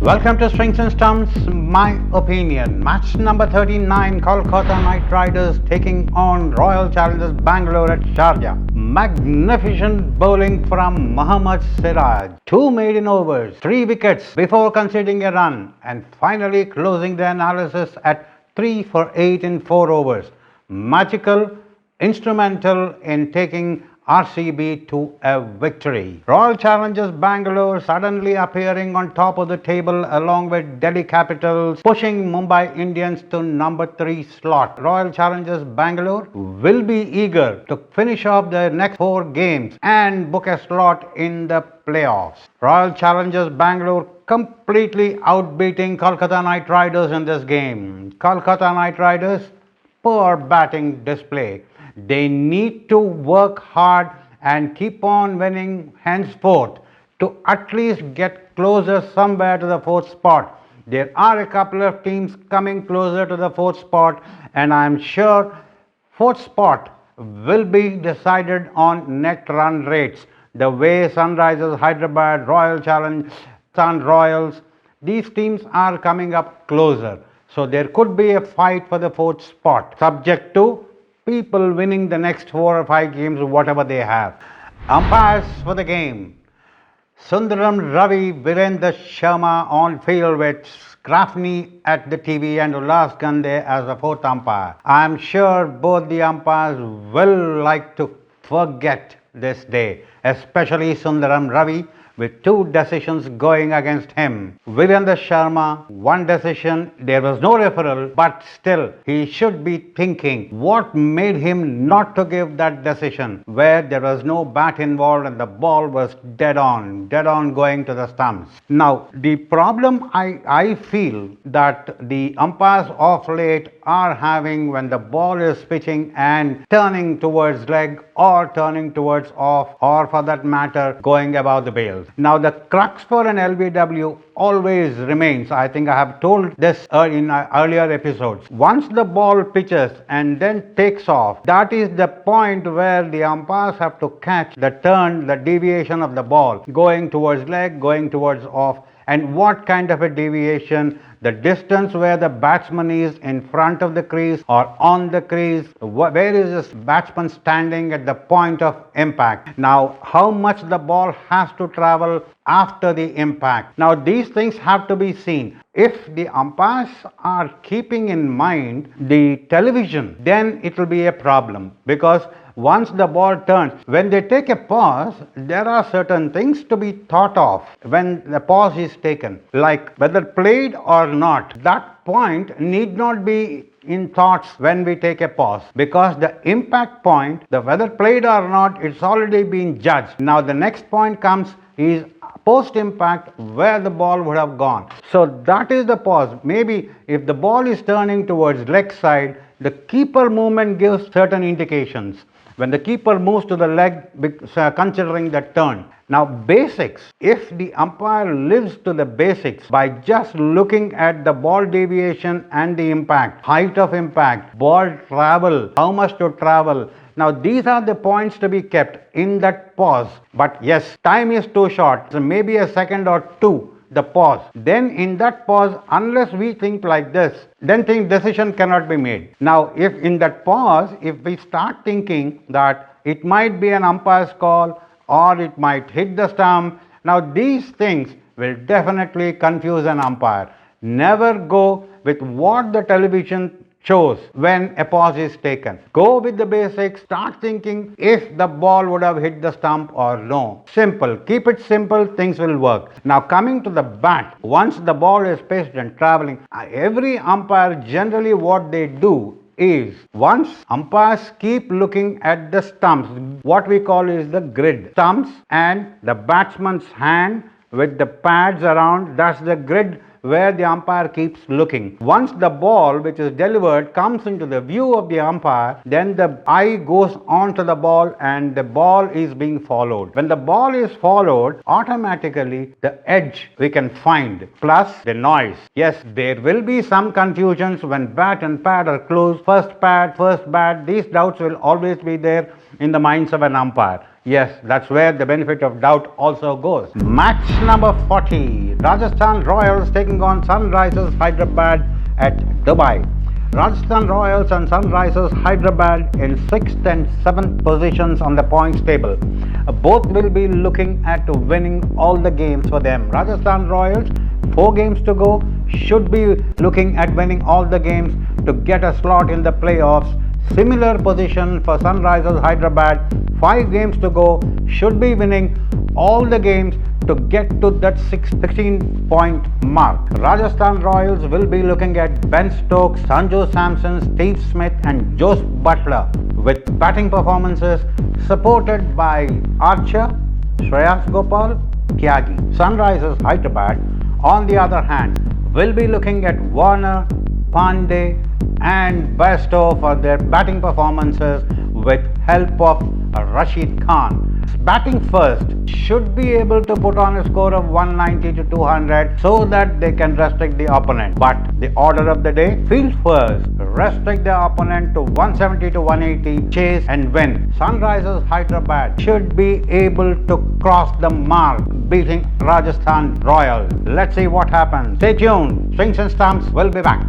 Welcome to Strings and Stumps, my opinion. Match number 39, Kolkata Knight Riders taking on Royal Challengers Bangalore at Sharjah. Magnificent bowling from Mohammad Siraj. 2 maiden overs, 3 wickets before conceding a run, and finally closing the analysis at 3 for 8 in 4 overs. Magical, instrumental in taking RCB to a victory. Royal Challengers Bangalore suddenly appearing on top of the table along with Delhi Capitals, pushing Mumbai Indians to number 3 slot. Royal Challengers Bangalore will be eager to finish off their next 4 games and book a slot in the playoffs. Royal Challengers Bangalore completely outbeating Kolkata Knight Riders in this game. Kolkata Knight Riders, poor batting display. They need to work hard and keep on winning henceforth to at least get closer somewhere to the 4th spot. There are a couple of teams coming closer to the 4th spot, and I am sure 4th spot will be decided on net run rates. The way Sunrisers Hyderabad, Royal Challenge, Sun Royals, these teams are coming up closer. So there could be a fight for the 4th spot, subject to people winning the next 4 or 5 games, whatever they have. Umpires for the game: Sundaram Ravi, Virendra Sharma on field with Scrafney at the TV and Ullas Gande as the 4th umpire. I am sure both the umpires will like to forget this day, especially Sundaram Ravi, with 2 decisions going against him. Virendra Sharma, 1 decision, there was no referral, but still he should be thinking what made him not to give that decision, where there was no bat involved and the ball was dead on going to the stumps. Now, the problem I feel that the umpires of late are having when the ball is pitching and turning towards leg or turning towards off, or for that matter going above the bails. Now the crux for an LBW always remains, I think I have told this in earlier episodes, once the ball pitches and then takes off, that is the point where the umpires have to catch the turn, the deviation of the ball, going towards leg, going towards off, and what kind of a deviation, the distance where the batsman is in front of the crease or on the crease, where is this batsman standing at the point of impact. Now, how much the ball has to travel after the impact. Now, these things have to be seen. If the umpires are keeping in mind the television, then it will be a problem, because once the ball turns, when they take a pause, there are certain things to be thought of when the pause is taken, like whether played or not. That point need not be in thoughts when we take a pause, because the impact point, the whether played or not, it's already been judged. Now the next point comes is post impact, where the ball would have gone. So that is the pause. Maybe if the ball is turning towards leg side, the keeper movement gives certain indications. When the keeper moves to the leg, considering the turn. Now basics, if the umpire lives to the basics by just looking at the ball deviation and the impact, height of impact, ball travel, how much to travel. Now these are the points to be kept in that pause. But yes, time is too short, so maybe a second or 2. The pause. Then in that pause, unless we think like this, then decision cannot be made. Now if in that pause, if we start thinking that it might be an umpire's call or it might hit the stump, now these things will definitely confuse an umpire. Never go with what the television shows when a pause is taken. Go with the basics, start thinking if the ball would have hit the stump or no. Simple. Keep it simple, things will work. Now coming to the bat, once the ball is pitched and traveling, every umpire generally what they do is, once umpires keep looking at the stumps, what we call is the grid. Stumps and the batsman's hand with the pads around, that's the grid where the umpire keeps looking. Once the ball which is delivered comes into the view of the umpire, then the eye goes onto the ball and the ball is being followed. When the ball is followed, automatically the edge we can find, plus the noise. Yes, there will be some confusions when bat and pad are close, first pad, first bat, these doubts will always be there in the minds of an umpire. Yes, that's where the benefit of doubt also goes. Match number 40. Rajasthan Royals taking on Sunrisers Hyderabad at Dubai. Rajasthan Royals and Sunrisers Hyderabad in 6th and 7th positions on the points table. Both will be looking at winning all the games for them. Rajasthan Royals, 4 games to go, should be looking at winning all the games to get a slot in the playoffs. Similar position for Sunrisers Hyderabad, 5 games to go, should be winning all the games to get to that 16-point mark. Rajasthan Royals will be looking at Ben Stokes, Sanju Samson, Steve Smith and Jose Butler with batting performances supported by Archer, Shreyas Gopal, Tyagi. Sunrisers Hyderabad, on the other hand, will be looking at Warner, Pandey and Bairstow for their batting performances with help of Rashid Khan. Batting first should be able to put on a score of 190 to 200 so that they can restrict the opponent. But the order of the day, field first, restrict the opponent to 170 to 180, chase and win. Sunrisers Hyderabad should be able to cross the mark, beating Rajasthan Royals. Let's see what happens. Stay tuned. Strings and Stumps will be back.